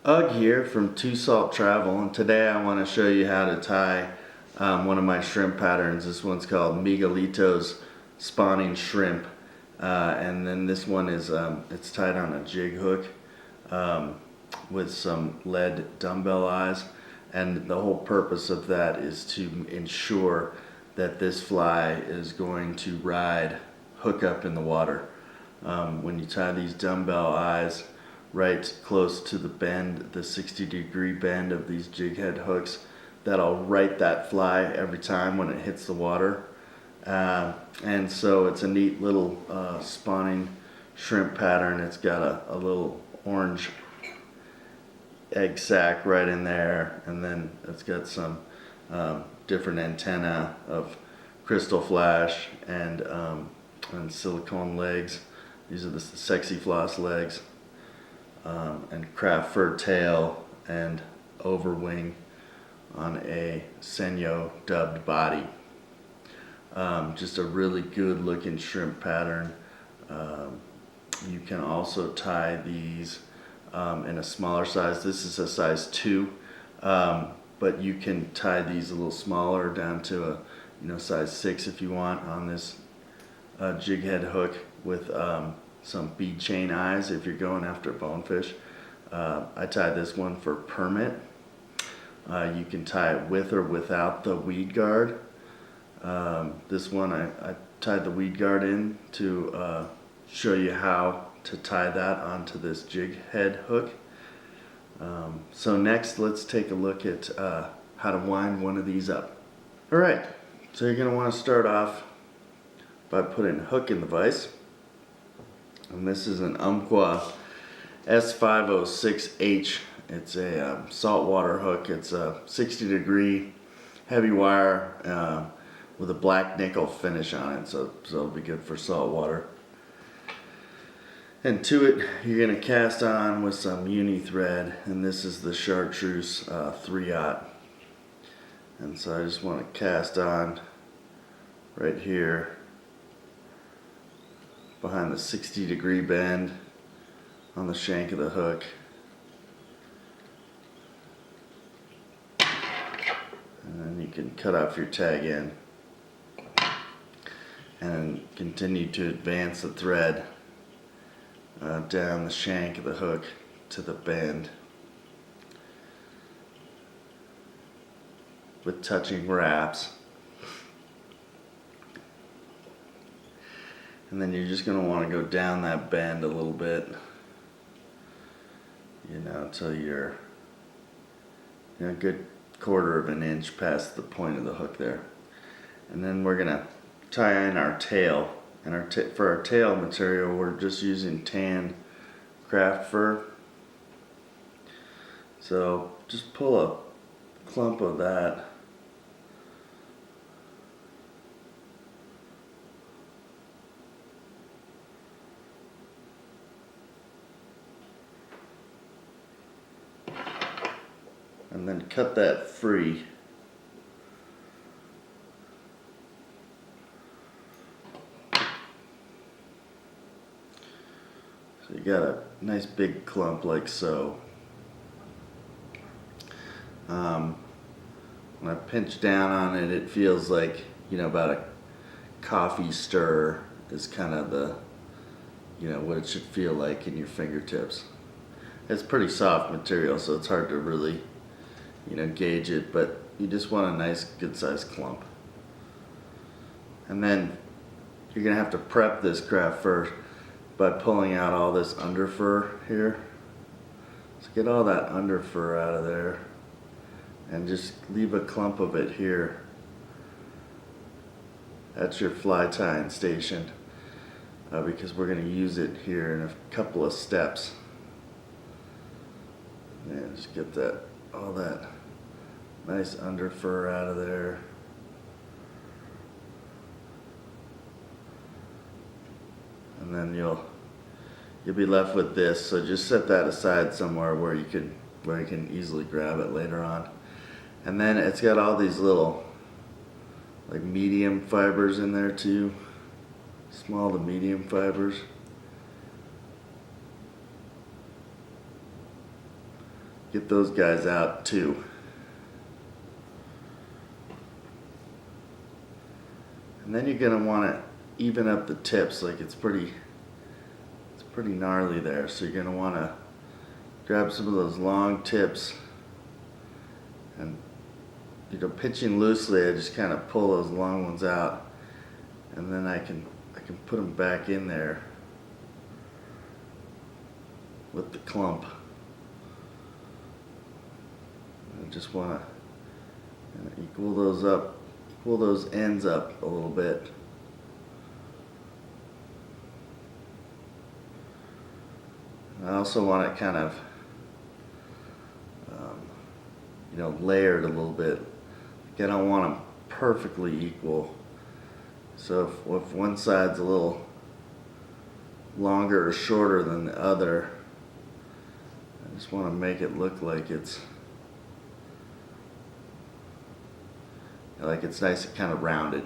Ugg here from Two Salt Travel, and today I want to show you how to tie one of my shrimp patterns. This one's called Miguelito's Spawning Shrimp, and then this one is it's tied on a jig hook with some lead dumbbell eyes, and the whole purpose of that is to ensure that this fly is going to hook up in the water. When you tie these dumbbell eyes right close to the bend, the 60-degree bend of these jig head hooks, that'll right that fly every time when it hits the water. And so it's a neat little spawning shrimp pattern. It's got a little orange egg sac right in there, and then it's got some different antennae of Krystal flash and silicone legs. These are the Sexi-Floss legs. And craft fur tail and overwing on a Senyo dubbed body. Just a really good looking shrimp pattern. You can also tie these in a smaller size. This is a size 2, but you can tie these a little smaller down to a size 6 if you want on this jig head hook with some bead chain eyes if you're going after a bonefish. I tie this one for permit. You can tie it with or without the weed guard. This one I tied the weed guard in to show you how to tie that onto this jig head hook. So next let's take a look at how to wind one of these up. Alright, so you're going to want to start off by putting a hook in the vise. And this is an Umpqua S506H. It's a saltwater hook. It's a 60-degree heavy wire with a black nickel finish on it, so it'll be good for saltwater. And to it, you're going to cast on with some uni thread, and this is the Chartreuse 3/0. And so I just want to cast on right here behind the 60-degree bend on the shank of the hook. And then you can cut off your tag end and continue to advance the thread down the shank of the hook to the bend with touching wraps. And then you're just going to want to go down that bend a little bit, until you're a good 1/4 of an inch past the point of the hook there. And then we're going to tie in our tail. And for our tail material, we're just using tan craft fur. So just pull a clump of that and then cut that free. So you got a nice big clump like so. When I pinch down on it, it feels like, about a coffee stir is kind of the, what it should feel like in your fingertips. It's pretty soft material, so it's hard to really gauge it, but you just want a nice good sized clump. And then you're gonna have to prep this craft fur by pulling out all this under fur here. So get all that under fur out of there and just leave a clump of it here. That's your fly tying station, because we're gonna use it here in a couple of steps. And just get all that nice under fur out of there. And then you'll be left with this. So just set that aside somewhere where you can easily grab it later on. And then it's got all these little like medium fibers in there too. Small to medium fibers. get those guys out too. And then you're gonna want to even up the tips. Like it's pretty gnarly there, so you're gonna want to grab some of those long tips, and pitching loosely, I just kind of pull those long ones out, and then I can put them back in there with the clump. I just want to equal those up, equal those ends up a little bit. I also want it kind of, layered a little bit. Like I don't want them perfectly equal. So if one side's a little longer or shorter than the other, I just want to make it look like it's nice and kind of rounded.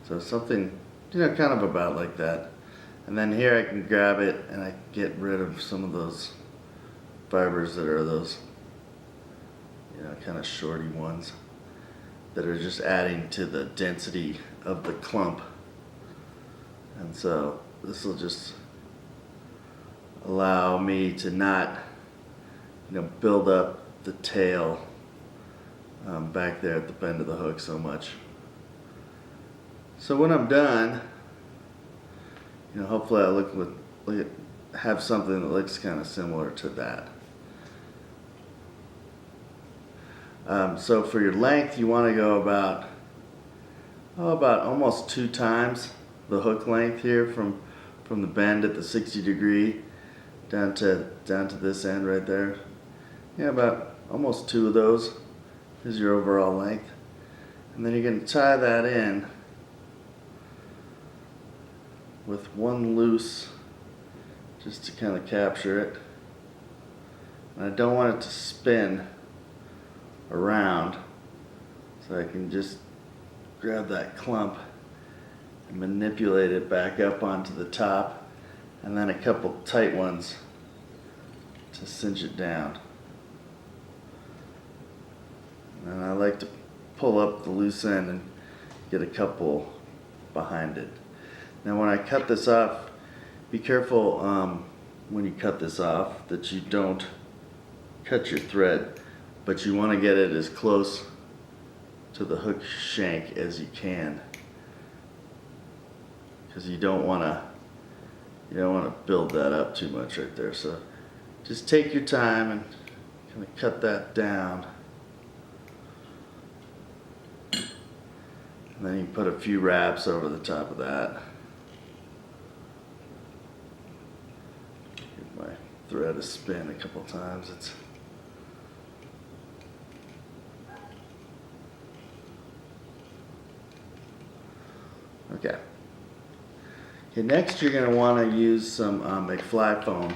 So something, kind of about like that. And then here I can grab it and I can get rid of some of those fibers that are those, kind of shorty ones that are just adding to the density of the clump. And so this will just allow me to not, build up the tail back there at the bend of the hook so much. So when I'm done, hopefully I have something that looks kind of similar to that. So for your length, you want to go about almost 2 times the hook length here from the bend at the 60° down to this end right there. Yeah, about almost 2 of those is your overall length. And then you're going to tie that in with one loose, just to kind of capture it. And I don't want it to spin around, so I can just grab that clump and manipulate it back up onto the top, and then a couple tight ones to cinch it down. And I like to pull up the loose end and get a couple behind it. Now when I cut this off, be careful when you cut this off that you don't cut your thread, but you want to get it as close to the hook shank as you can, because you don't want to build that up too much right there. So just take your time and kind of cut that down, and then you put a few wraps over the top of that. Give my thread a spin a couple times. Okay. Next you're going to want to use some McFlyFoam,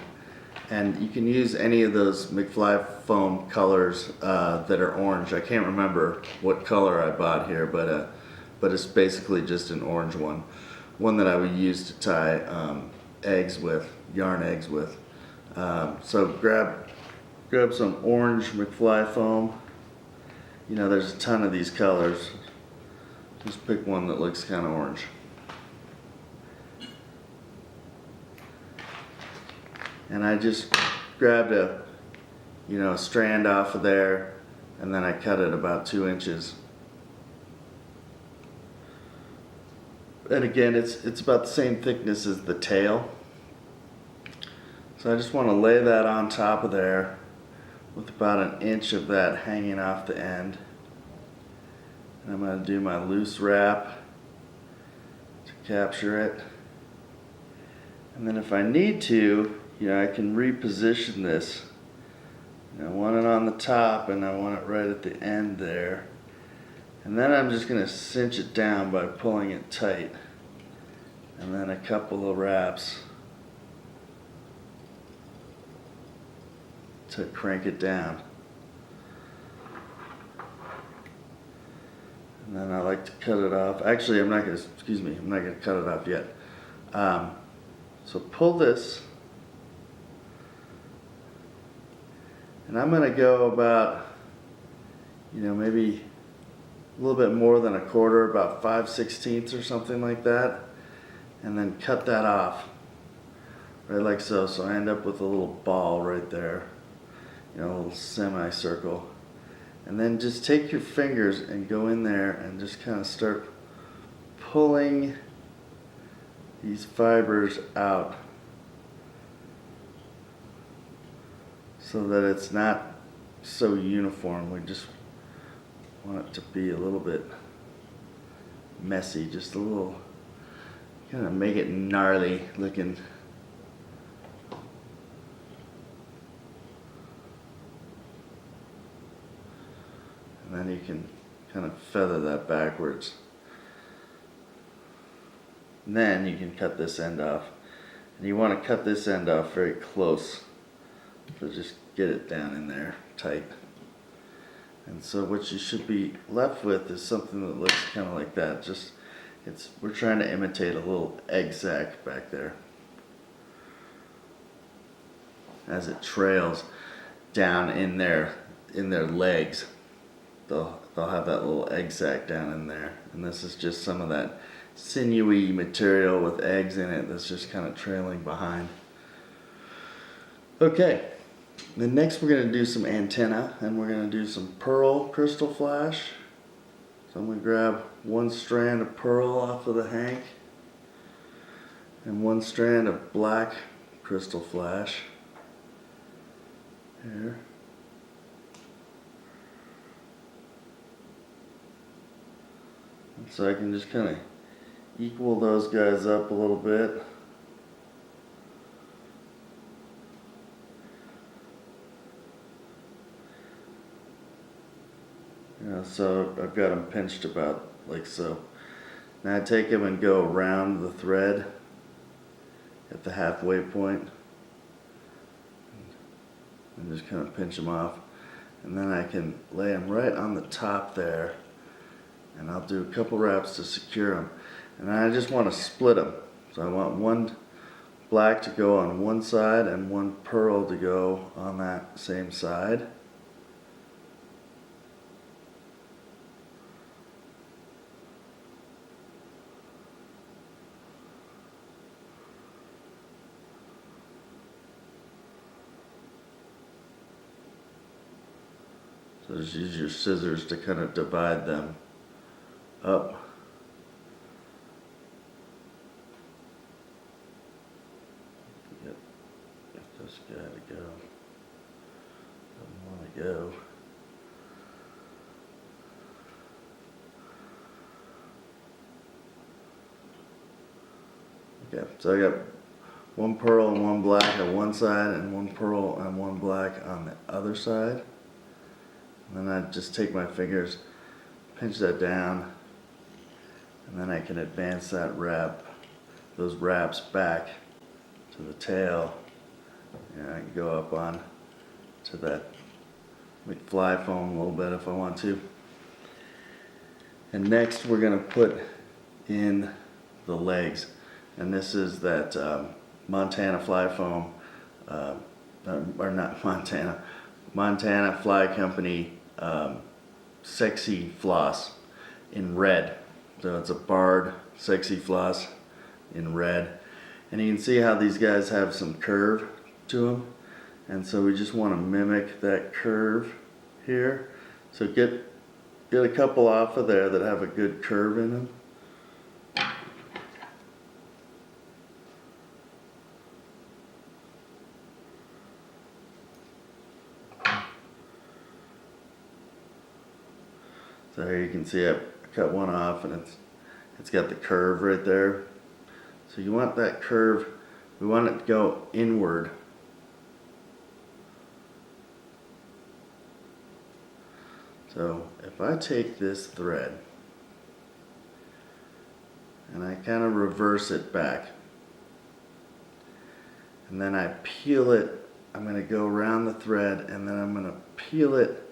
and you can use any of those McFlyFoam colors that are orange. I can't remember what color I bought here, but it's basically just an orange one that I would use to tie eggs with, yarn eggs with. So grab some orange McFlyFoam. There's a ton of these colors. Just pick one that looks kind of orange. And I just grabbed a strand off of there, and then I cut it about 2 inches. And again, it's about the same thickness as the tail. So I just want to lay that on top of there with about 1 inch of that hanging off the end. And I'm going to do my loose wrap to capture it. And then if I need to, I can reposition this. I want it on the top and I want it right at the end there. And then I'm just going to cinch it down by pulling it tight. And then a couple of wraps to crank it down. And then I like to cut it off. Actually, I'm not going to cut it off yet. So pull this And I'm going to go about, maybe a little bit more than a quarter, about 5/16 or something like that, and then cut that off right like so. So I end up with a little ball right there, a little semicircle. And then just take your fingers and go in there and just kind of start pulling these fibers out so that it's not so uniform. We just want it to be a little bit messy, just a little, kind of make it gnarly looking. And then you can kind of feather that backwards. And then you can cut this end off. And you want to cut this end off very close. So just get it down in there tight. And so what you should be left with is something that looks kind of like that. We're trying to imitate a little egg sac back there. As it trails down in their legs, they'll have that little egg sac down in there. And this is just some of that sinewy material with eggs in it that's just kind of trailing behind. Okay, then next we're going to do some antenna, and we're going to do some pearl crystal flash. So I'm going to grab one strand of pearl off of the hank and one strand of black crystal flash here. And so I can just kind of equal those guys up a little bit. So I've got them pinched about like so. Now I take them and go around the thread at the halfway point and just kind of pinch them off. And then I can lay them right on the top there, and I'll do a couple wraps to secure them. And I just want to split them. So I want one black to go on one side and one pearl to go on that same side. So just use your scissors to kind of divide them up. Get this guy to go. Doesn't want to go. Okay, so I got one pearl and one black on one side and one pearl and one black on the other side. And then I just take my fingers, pinch that down, and then I can advance that those wraps back to the tail. And I can go up on to that McFlyFoam a little bit if I want to. And next we're going to put in the legs. And this is that Montana Fly Foam, or not Montana, Montana Fly Company Sexi-Floss in red. So it's a barred Sexi-Floss in red. And you can see how these guys have some curve to them. And so we just want to mimic that curve here. So get a couple off of there that have a good curve in them. So here you can see I cut one off, and it's got the curve right there. So you want that curve, we want it to go inward. So if I take this thread and I kind of reverse it back, and then I peel it, I'm going to go around the thread, and then I'm going to peel it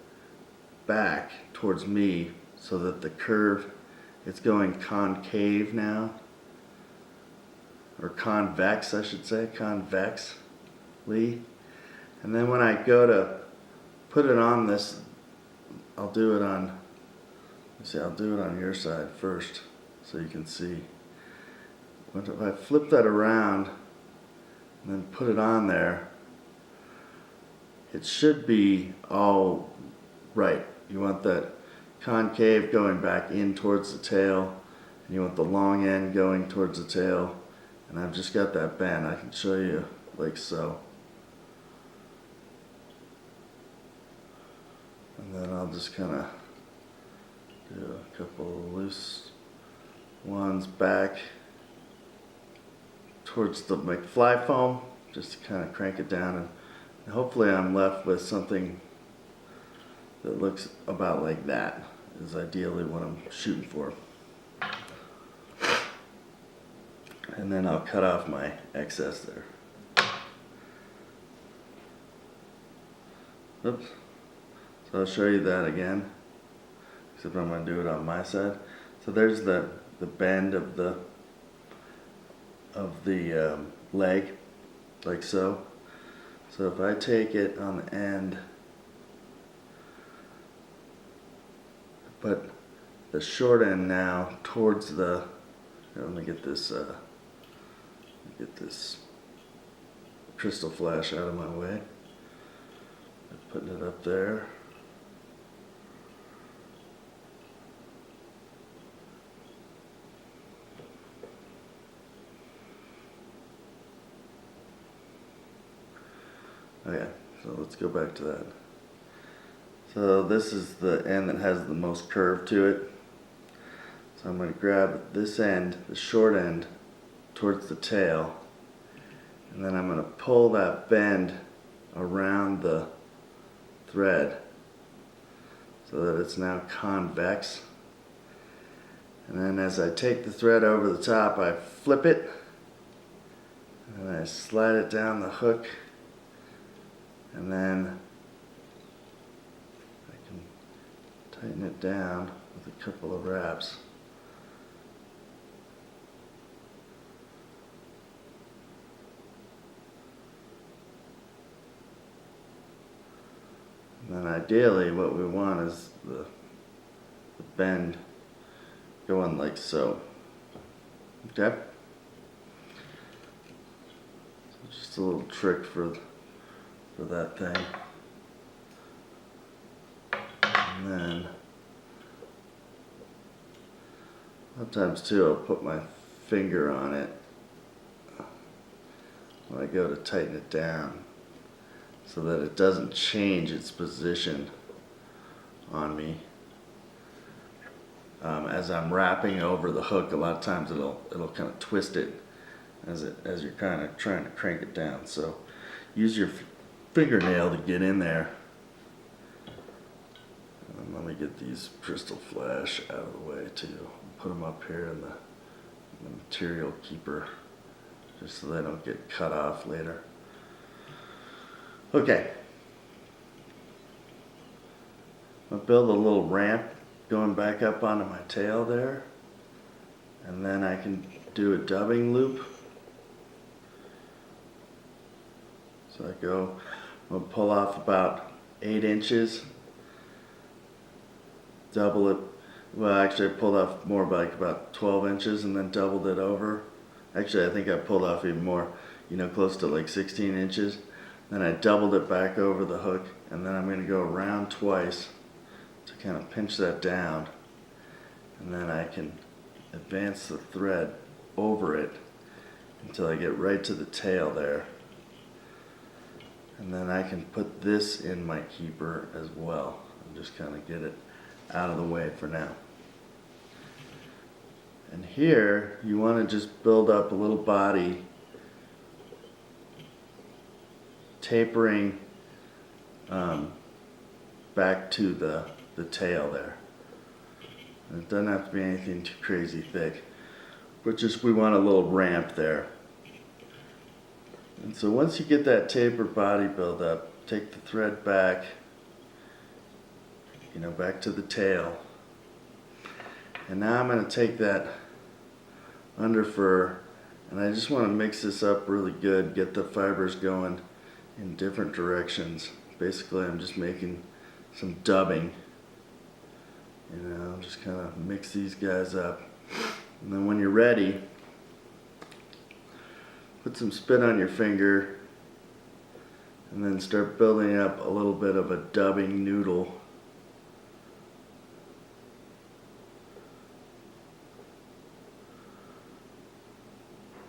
back towards me so that the curve, it's going concave now, or convex I should say, convexly. And then when I go to put it on this, I'll do it on, I'll do it on your side first so you can see. If I flip that around and then put it on there, it should be all right. You want that concave going back in towards the tail, and you want the long end going towards the tail, and I've just got that bend. I can show you like so. And then I'll just kind of do a couple of loose ones back towards the McFlyFoam, just to kind of crank it down, and hopefully I'm left with something that looks about like that, is ideally what I'm shooting for. And then I'll cut off my excess there. Oops. So I'll show you that again, except I'm going to do it on my side. So there's the bend of the leg, like so. So if I take it on the end, put the short end now towards the, here, let me get this Krystal flash out of my way. Putting it up there. Okay, so let's go back to that. So this is the end that has the most curve to it. So I'm going to grab this end, the short end, towards the tail, and then I'm going to pull that bend around the thread so that it's now convex. And then as I take the thread over the top, I flip it, and I slide it down the hook, and then I can tighten it down with a couple of wraps. And then ideally what we want is the bend going like so. Okay? So just a little trick for that thing. And then sometimes too I'll put my finger on it when I go to tighten it down, so that it doesn't change its position on me. As I'm wrapping over the hook, a lot of times it'll kind of twist it as you're kind of trying to crank it down. So use your fingernail to get in there. And let me get these Krystal flash out of the way too. Put them up here in the material keeper, just so they don't get cut off later. Okay, I'll build a little ramp going back up onto my tail there, and then I can do a dubbing loop. So I'm gonna pull off about 8 inches, double it. Well, actually I pulled off more, like about 12 inches, and then doubled it over. Actually, I think I pulled off even more, close to like 16 inches. Then I doubled it back over the hook, and then I'm going to go around twice to kind of pinch that down, and then I can advance the thread over it until I get right to the tail there, and then I can put this in my keeper as well and just kind of get it out of the way for now. And here you want to just build up a little body, tapering back to the tail there. And it doesn't have to be anything too crazy thick, but just we want a little ramp there. And so once you get that tapered body build up, take the thread back, back to the tail. And now I'm going to take that under fur, and I just want to mix this up really good, get the fibers going in different directions basically I'm just making some dubbing. You know, just kind of mix these guys up. And then when you're ready, put some spit on your finger and then start building up a little bit of a dubbing noodle.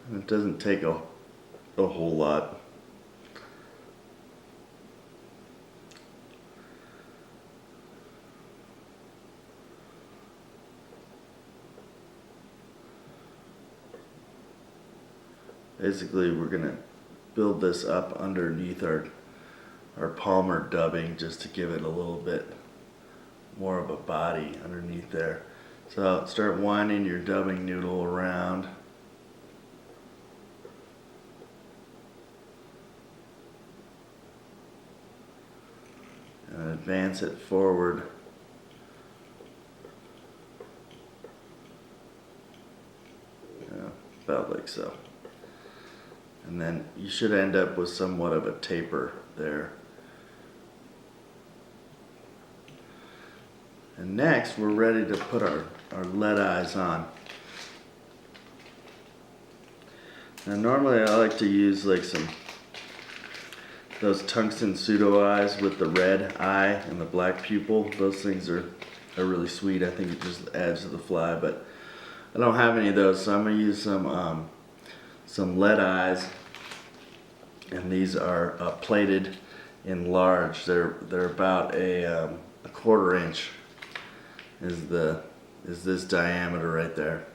And it doesn't take a whole lot. Basically, we're going to build this up underneath our palmer dubbing just to give it a little bit more of a body underneath there. So start winding your dubbing noodle around. And advance it forward. Yeah, about like so. And then you should end up with somewhat of a taper there. And next we're ready to put our lead eyes on. Now normally I like to use like those tungsten pseudo eyes with the red eye and the black pupil. Those things are really sweet. I think it just adds to the fly, but I don't have any of those, so I'm going to use some lead eyes, and these are plated in large. They're about a 1/4 inch is this diameter right there.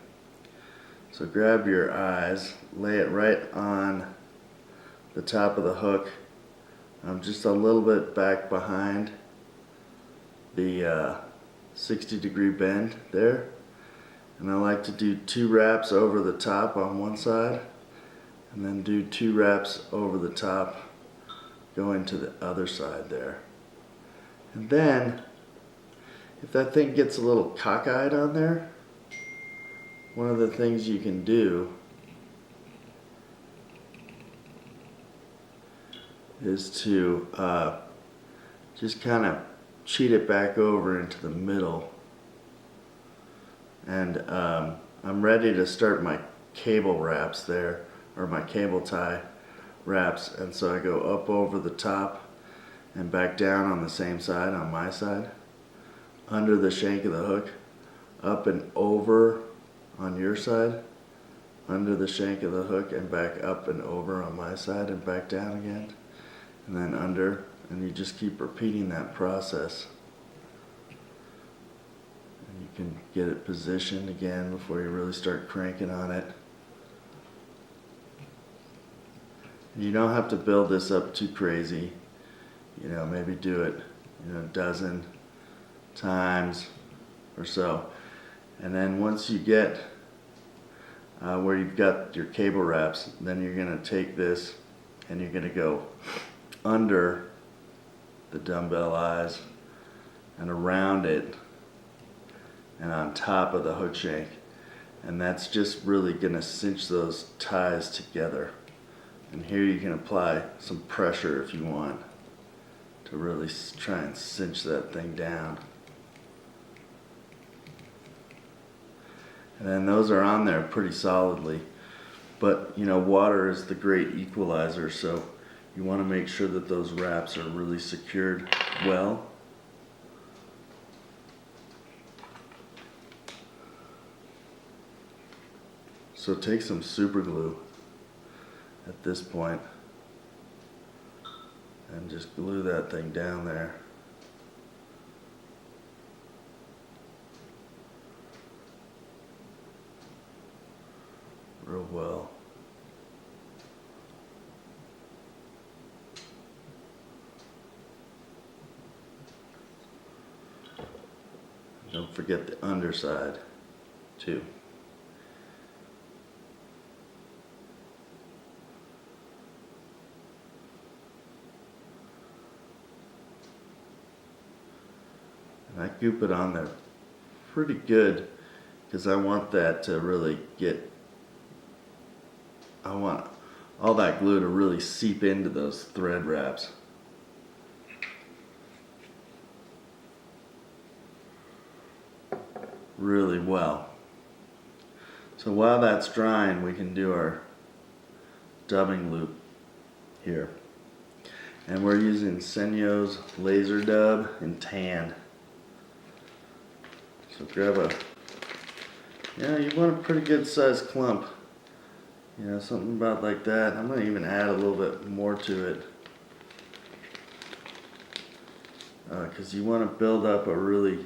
So grab your eyes, lay it right on the top of the hook, just a little bit back behind the 60-degree bend there. And I like to do 2 wraps over the top on one side, and then do 2 wraps over the top going to the other side there. And then, if that thing gets a little cockeyed on there, one of the things you can do is to just kind of cheat it back over into the middle. And I'm ready to start my cable wraps there, or my cable tie wraps, and so I go up over the top and back down on the same side, on my side, under the shank of the hook, up and over on your side, under the shank of the hook, and back up and over on my side, and back down again, and then under, and you just keep repeating that process. And you can get it positioned again before you really start cranking on it. You don't have to build this up too crazy. You know, maybe do it, a dozen times or so. And then once you get where you've got your cable wraps, then you're going to take this and you're going to go under the dumbbell eyes and around it and on top of the hook shank. And that's just really going to cinch those ties together. And here you can apply some pressure if you want to really try and cinch that thing down. And then those are on there pretty solidly. But water is the great equalizer, so you want to make sure that those wraps are really secured well. So take some super glue at this point and just glue that thing down there. Real well. Don't forget the underside too. And I goop it on there pretty good because I want that to really I want all that glue to really seep into those thread wraps. really well. So while that's drying, we can do our dubbing loop here. And we're using Senyo's laser dub in tan. So grab a, you want a pretty good sized clump. Something about like that. I'm going to even add a little bit more to it. Because you want to build up a really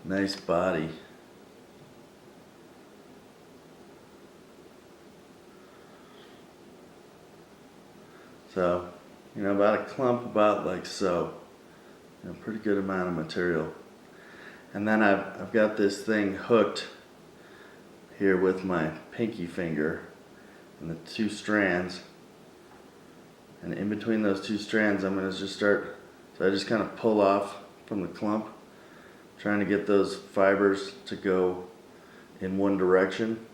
nice body. So, about a clump about like so. Pretty good amount of material. And then I've got this thing hooked here with my pinky finger and the two strands. And in between those two strands, I'm going to just start, so I just kind of pull off from the clump, trying to get those fibers to go in one direction.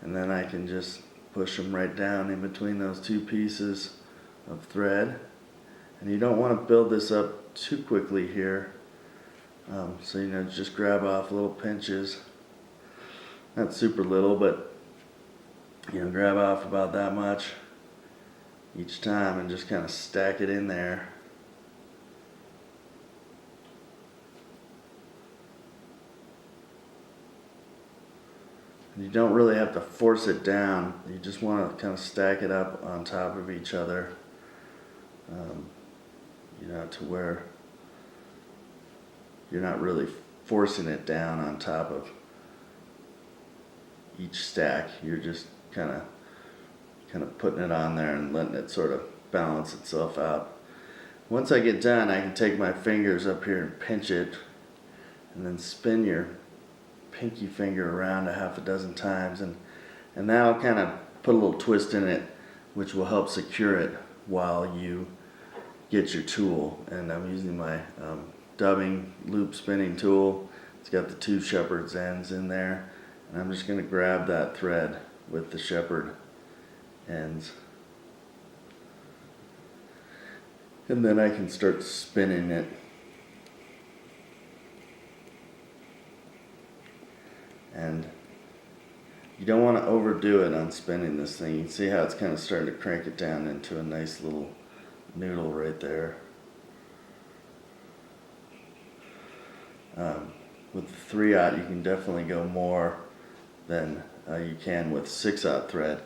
And then I can just push them right down in between those two pieces of thread. And you don't want to build this up too quickly here. So just grab off little pinches. Not super little, but grab off about that much each time and just kind of stack it in there. You don't really have to force it down. You just want to kind of stack it up on top of each other, to where you're not really forcing it down on top of each stack. You're just kind of putting it on there and letting it sort of balance itself out. Once I get done, I can take my fingers up here and pinch it, and then spin your pinky finger around a half a dozen times, and that'll kind of put a little twist in it, which will help secure it while you get your tool. And I'm using my dubbing loop spinning tool. It's got the two shepherd's ends in there, and I'm just going to grab that thread with the shepherd ends, and then I can start spinning it. And you don't want to overdo it on spinning this thing. You can see how it's kind of starting to crank it down into a nice little noodle right there. With the 3/0, you can definitely go more than you can with 6/0 thread.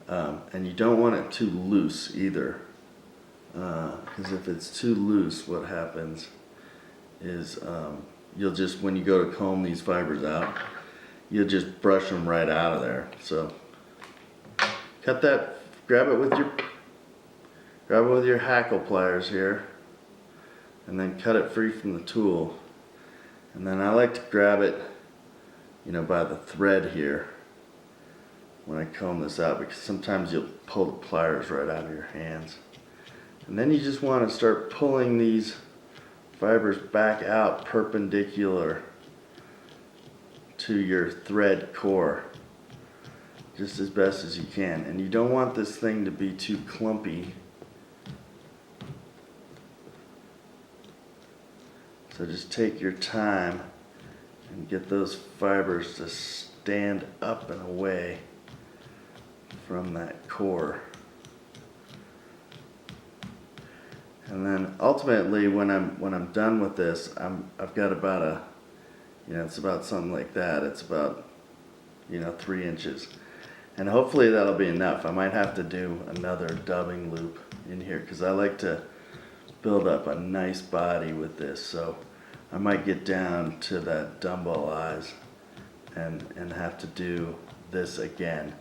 And you don't want it too loose either. Because if it's too loose, what happens is you'll just, when you go to comb these fibers out, you'll just brush them right out of there. So cut that, grab it with your hackle pliers here, and then cut it free from the tool. And then I like to grab it, by the thread here when I comb this out, because sometimes you'll pull the pliers right out of your hands. And then you just want to start pulling these fibers back out perpendicular to your thread core, just as best as you can. And you don't want this thing to be too clumpy. So just take your time and get those fibers to stand up and away from that core. And then ultimately, when I'm done with this, I've got about a, it's about something like that. It's about 3 inches, and hopefully that'll be enough. I might have to do another dubbing loop in here because I like to build up a nice body with this. So I might get down to that dumbbell eyes and have to do this again,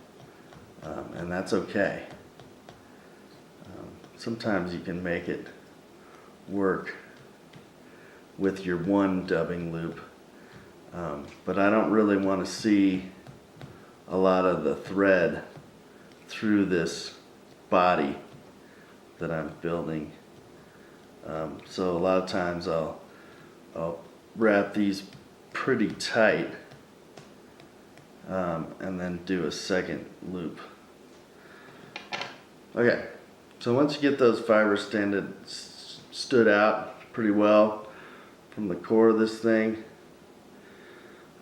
and that's okay. Sometimes you can make it work with your one dubbing loop, but I don't really want to see a lot of the thread through this body that I'm building. So a lot of times I'll wrap these pretty tight, and then do a second loop. Okay, so once you get those fibers stood out pretty well from the core of this thing,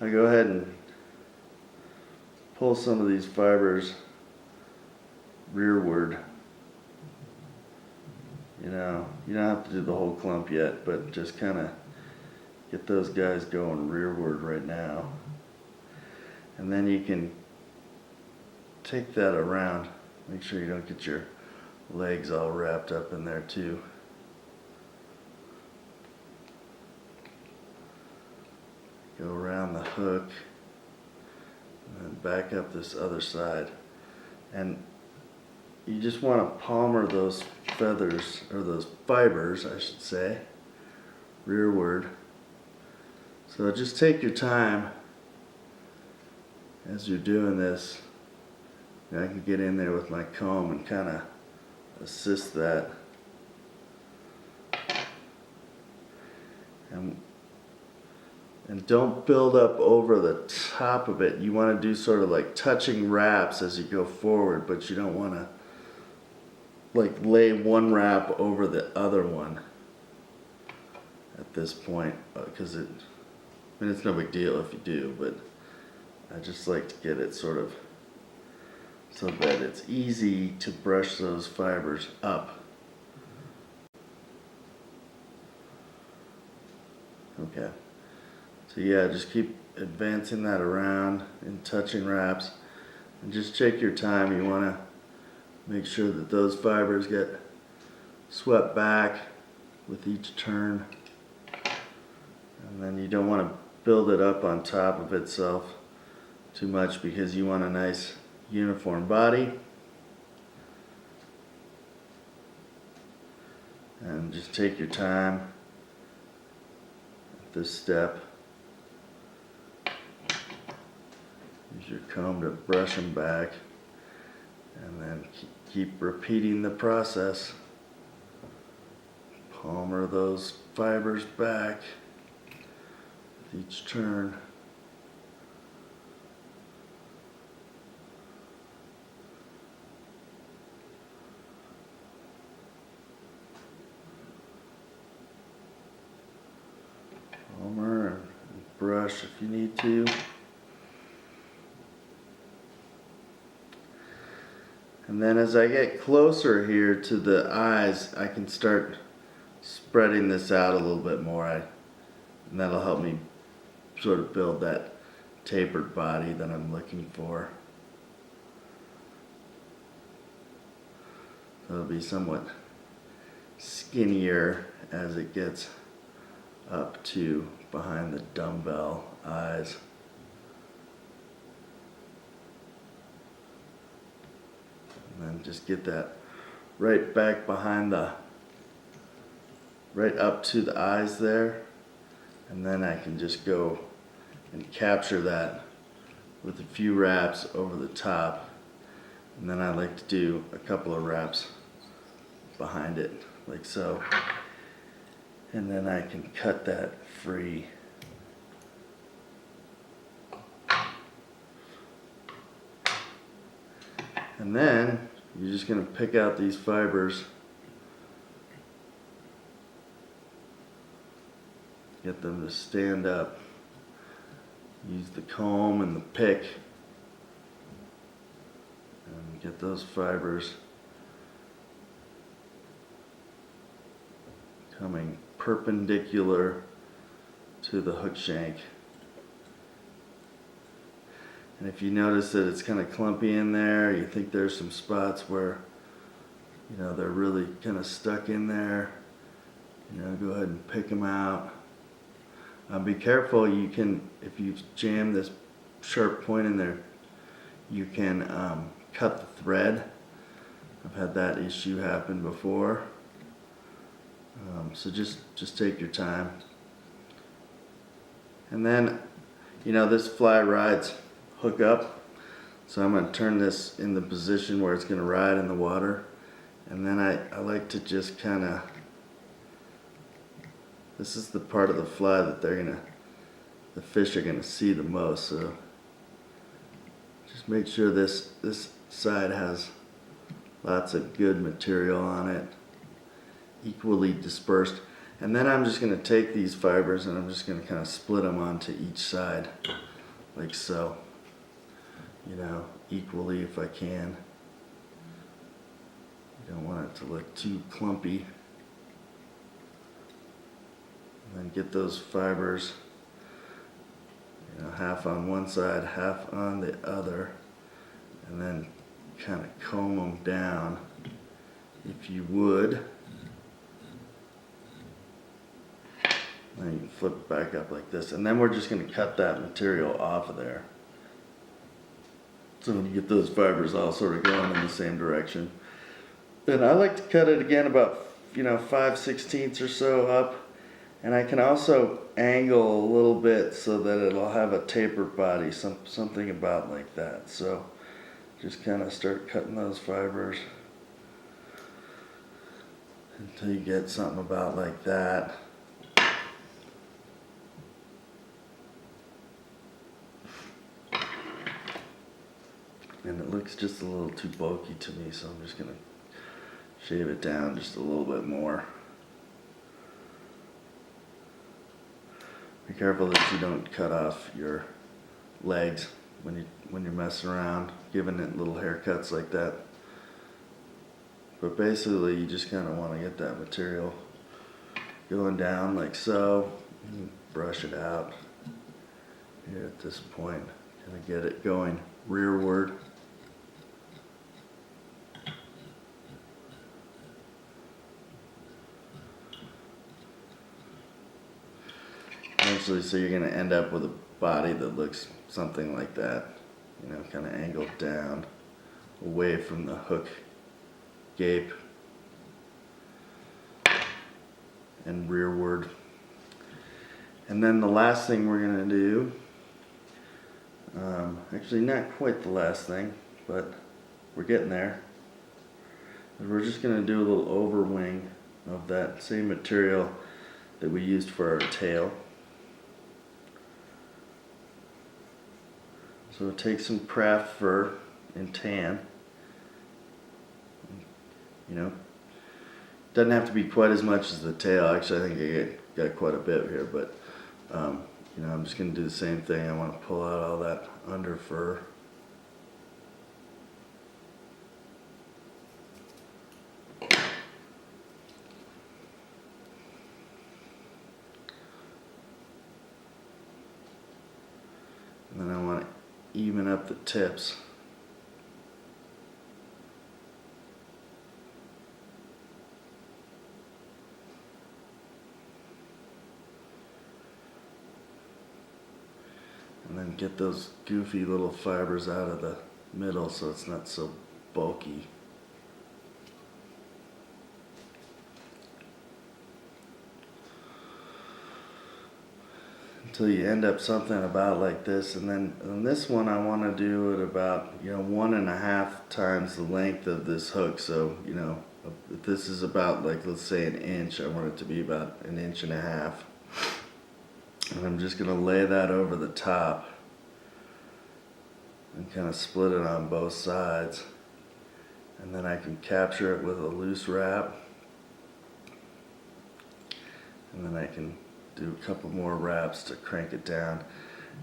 I go ahead and pull some of these fibers rearward. You know, you don't have to do the whole clump yet, but just kind of get those guys going rearward right now. And then you can take that around. Make sure you don't get your legs all wrapped up in there too. Go around the hook and then back up this other side. And you just want to palmer those feathers, or those fibers, I should say, rearward. So just take your time as you're doing this. I can get in there with my comb and kind of assist that. And don't build up over the top of it. You want to do sort of like touching wraps as you go forward, but you don't want to like lay one wrap over the other one at this point, because I mean, it's no big deal if you do, but I just like to get it sort of so that it's easy to brush those fibers up. Okay. So yeah, just keep advancing that around in touching wraps, and just take your time. You want to make sure that those fibers get swept back with each turn, and then you don't want to build it up on top of itself too much, because you want a nice uniform body. And just take your time at this step. Use your comb to brush them back, and then keep repeating the process. Palmer those fibers back with each turn. Palmer and brush if you need to. And then as I get closer here to the eyes, I can start spreading this out a little bit more, and that'll help me sort of build that tapered body that I'm looking for. It'll be somewhat skinnier as it gets up to behind the dumbbell eyes. And then just get that right back behind right up to the eyes there. And then I can just go and capture that with a few wraps over the top. And then I like to do a couple of wraps behind it, like so. And then I can cut that free. And then you're just going to pick out these fibers, get them to stand up. Use the comb and the pick and get those fibers coming perpendicular to the hook shank. And if you notice that it's kind of clumpy in there, you think there's some spots where, you know, they're really kind of stuck in there, you know, go ahead and pick them out. Be careful, you can, if you jam this sharp point in there, you can cut the thread. I've had that issue happen before. So just take your time. And then, you know, this fly rides hook up, so I'm going to turn this in the position where it's going to ride in the water, and then I like to just kind of, this is the part of the fly that the fish are going to see the most, so just make sure this side has lots of good material on it, equally dispersed. And then I'm just going to take these fibers and I'm just going to kind of split them onto each side, like so, you know, equally if I can. You don't want it to look too clumpy. And then get those fibers, you know, half on one side, half on the other, and then kind of comb them down if you would. Then you can flip it back up like this, and then we're just going to cut that material off of there. So you get those fibers all sort of going in the same direction. Then I like to cut it again about, you know, 5/16 or so up, and I can also angle a little bit so that it'll have a tapered body, something about like that. So just kind of start cutting those fibers until you get something about like that. And it looks just a little too bulky to me, so I'm just going to shave it down just a little bit more. Be careful that you don't cut off your legs when you're messing around, giving it little haircuts like that. But basically, you just kind of want to get that material going down like so, and brush it out here at this point. Kind of get it going rearward. Eventually, so you're going to end up with a body that looks something like that, you know, kind of angled down away from the hook gape and rearward. And then the last thing we're going to do, actually not quite the last thing, but we're getting there, is we're just going to do a little overwing of that same material that we used for our tail. So take some craft fur in tan. You know, doesn't have to be quite as much as the tail. Actually, I think I got quite a bit here, but you know, I'm just going to do the same thing. I want to pull out all that under fur. And then I want to even up the tips. And then get those goofy little fibers out of the middle so it's not so bulky. Until you end up something about like this. And then on this one I want to do it about, you know, 1.5 times the length of this hook. So, you know, if this is about, like, let's say 1 inch, I want it to be about 1.5 inches. And I'm just going to lay that over the top and kind of split it on both sides. And then I can capture it with a loose wrap. And then I can do a couple more wraps to crank it down.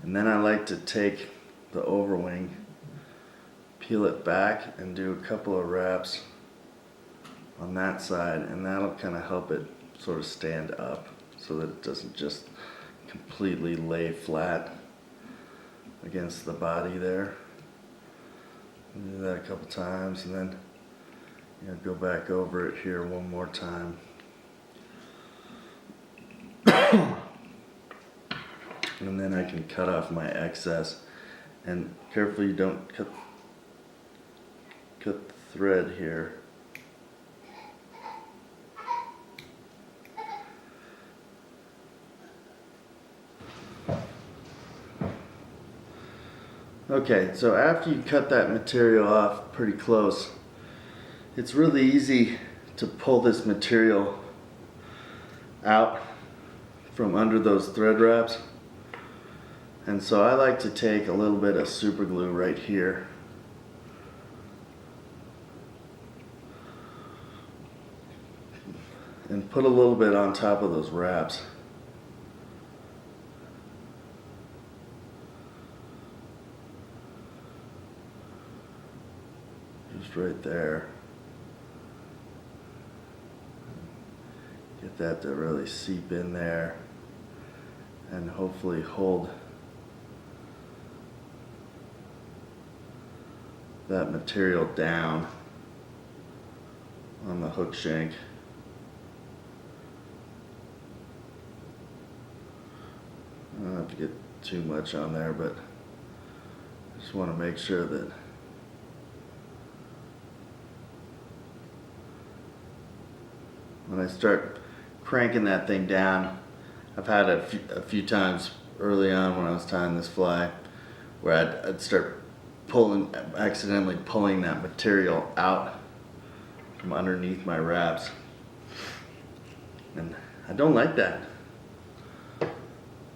And then I like to take the overwing, peel it back, and do a couple of wraps on that side. And that'll kind of help it sort of stand up so that it doesn't just completely lay flat against the body there. Do that a couple times, and then, you know, go back over it here one more time. And then I can cut off my excess, and carefully don't cut the thread here. Okay, so after you cut that material off pretty close, it's really easy to pull this material out from under those thread wraps. And so I like to take a little bit of super glue right here. and put a little bit on top of those wraps. Just right there. Get that to really seep in there and hopefully hold that material down on the hook shank. I don't have to get too much on there, but I just want to make sure that when I start cranking that thing down, I've had a few times early on when I was tying this fly where I'd start accidentally pulling that material out from underneath my wraps, and I don't like that.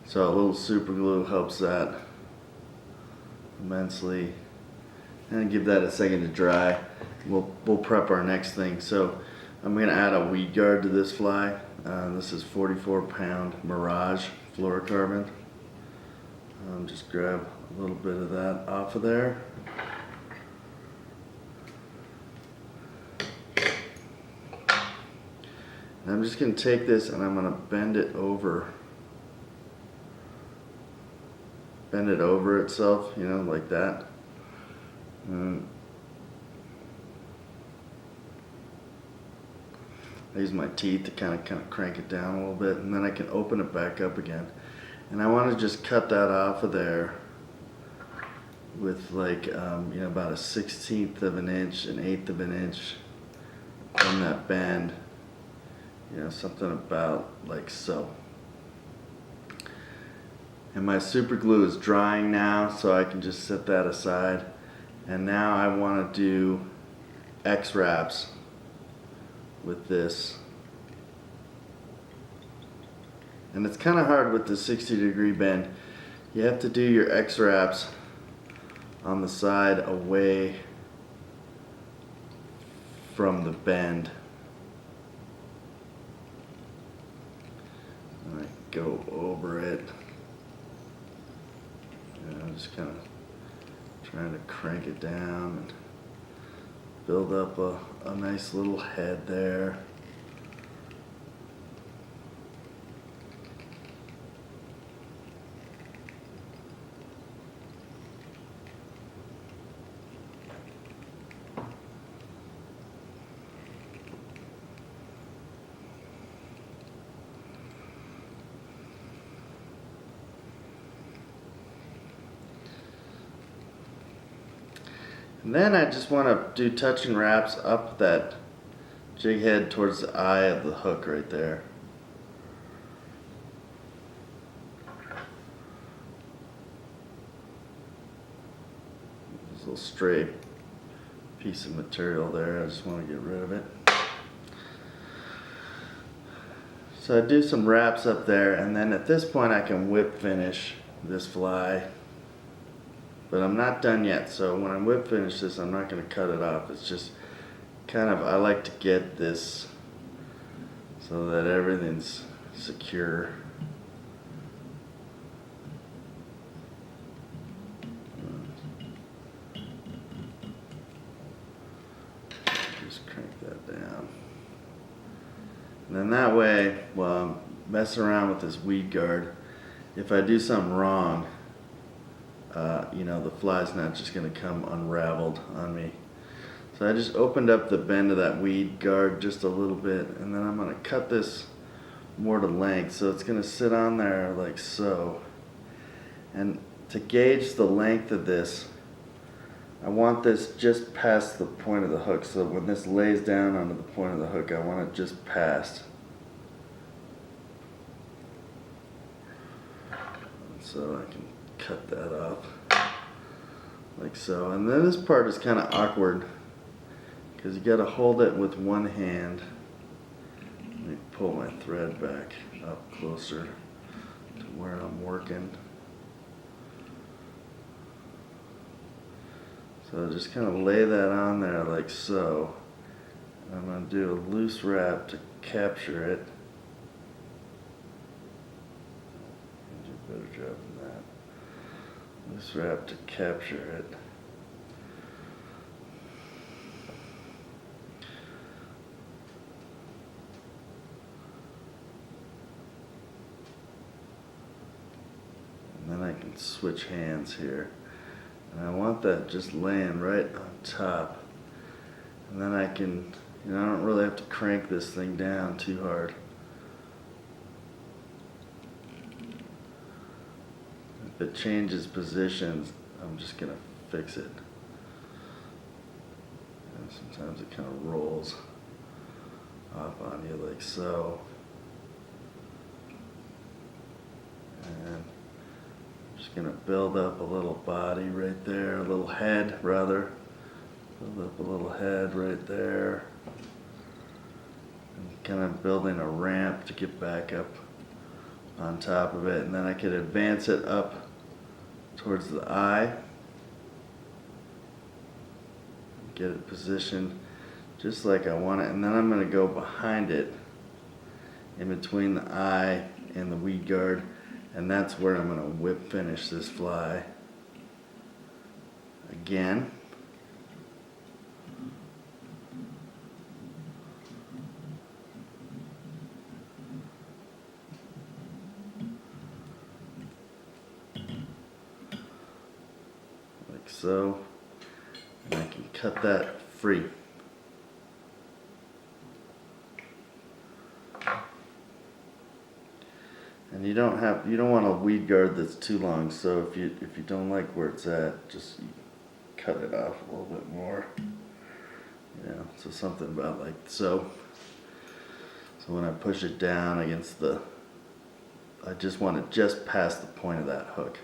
So a little super glue helps that immensely, and give that a second to dry. We'll prep our next thing. So I'm going to add a weed guard to this fly. This is 44-pound Mirage Fluorocarbon. Just grab a little bit of that off of there. And I'm just going to take this and I'm going to bend it over itself, you know, like that. I use my teeth to kind of crank it down a little bit, and then I can open it back up again. And I want to just cut that off of there with like you know, about a 1/16 of an inch, an 1/8 of an inch from that bend. You know, something about like so. And my super glue is drying now, so I can just set that aside. And now I want to do X wraps with this. And it's kind of hard with the 60-degree bend. You have to do your X wraps on the side away from the bend. And I go over it. And I'm just kind of trying to crank it down and build up a nice little head there. And then I just want to do touch and wraps up that jig head towards the eye of the hook right there. There's a little stray piece of material there. I just want to get rid of it. So I do some wraps up there, and then at this point I can whip finish this fly. But I'm not done yet, so when I whip finish this, I'm not going to cut it off. It's just kind of, I like to get this so that everything's secure. Just crank that down. And then that way, while I'm messing around with this weed guard, if I do something wrong, you know, the fly's not just going to come unraveled on me. So I just opened up the bend of that weed guard just a little bit, and then I'm going to cut this more to length. So it's going to sit on there like so. And to gauge the length of this, I want this just past the point of the hook. So when this lays down onto the point of the hook, I want it just past. So I can cut that off like so. And then this part is kind of awkward because you got to hold it with one hand. Let me pull my thread back up closer to where I'm working. So just kind of lay that on there like so, I'm going to do a loose wrap to capture it. Do a better job than that. Loose wrap to capture it. And then I can switch hands here. And I want that just laying right on top. And then I can, I don't really have to crank this thing down too hard. If it changes positions, I'm just going to fix it. And sometimes it kind of rolls off on you like so. And I'm just going to build up a little body right there, a little head rather. Build up a little head right there. And kind of building a ramp to get back up on top of it. And then I could advance it up towards the eye. Get it positioned just like I want it. And then I'm going to go behind it in between the eye and the weed guard. And that's where I'm going to whip finish this fly. Again. Like so. And I can cut that free. And you don't want a weed guard that's too long, so if you don't like where it's at, just cut it off a little bit more. So something about like so. So when I push it down against I just want it just past the point of that hook.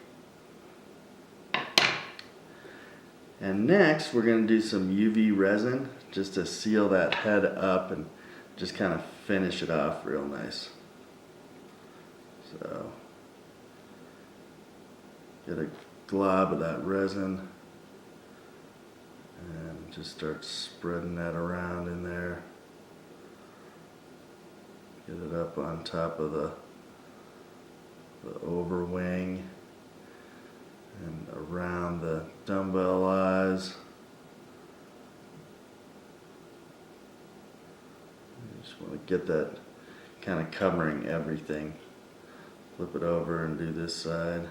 And next we're going to do some UV resin just to seal that head up and just kind of finish it off real nice. So get a glob of that resin and just start spreading that around in there. Get it up on top of the over wing and around the dumbbell eyes. You just want to get that kind of covering everything. Flip it over and do this side.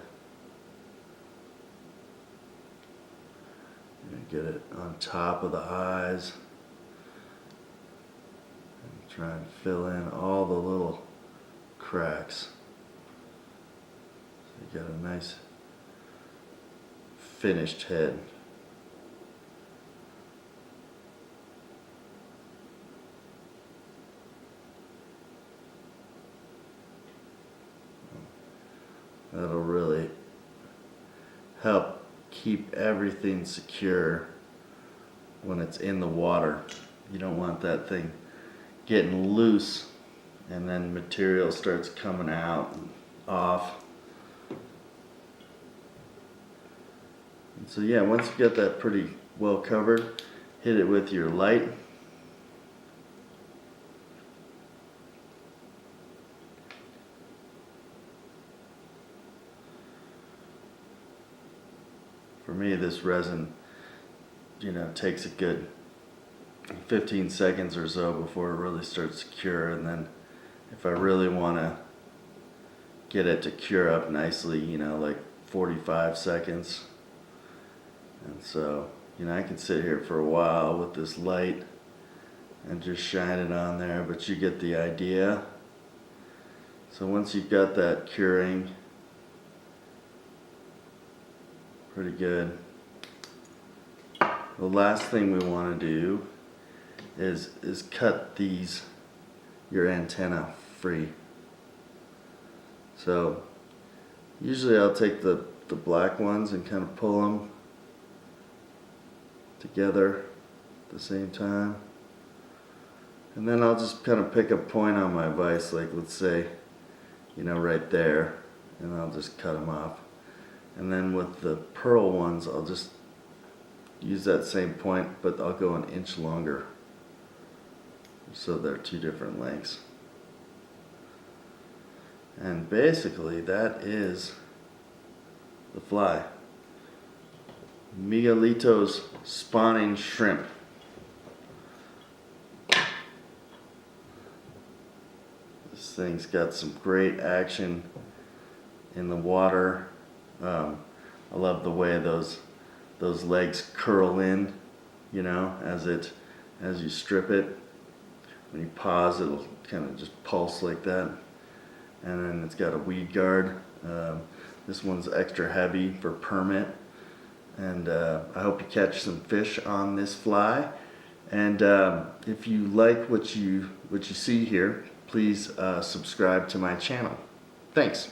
And get it on top of the eyes. And try and fill in all the little cracks. So you got a nice finished head. That'll really help keep everything secure when it's in the water. You don't want that thing getting loose and then material starts coming out and off. And so yeah, once you get that pretty well covered, hit it with your light. For me, this resin, takes a good 15 seconds or so before it really starts to cure. And then if I really want to get it to cure up nicely, like 45 seconds. And so, I can sit here for a while with this light and just shine it on there, but you get the idea. So once you've got that curing pretty good, the last thing we want to do is cut your antenna free. So usually I'll take the black ones and kind of pull them together at the same time, and then I'll just kind of pick a point on my vise, like let's say right there, and I'll just cut them off. And then with the pearl ones, I'll just use that same point, but I'll go an inch longer. so they're two different lengths. And basically that is the fly. Miguelito's spawning shrimp. This thing's got some great action in the water. I love the way those legs curl in, you know, as you strip it. When you pause, it'll kind of just pulse like that. And then it's got a weed guard. This one's extra heavy for permit. And I hope you catch some fish on this fly. And if you like what you see here, please subscribe to my channel. Thanks.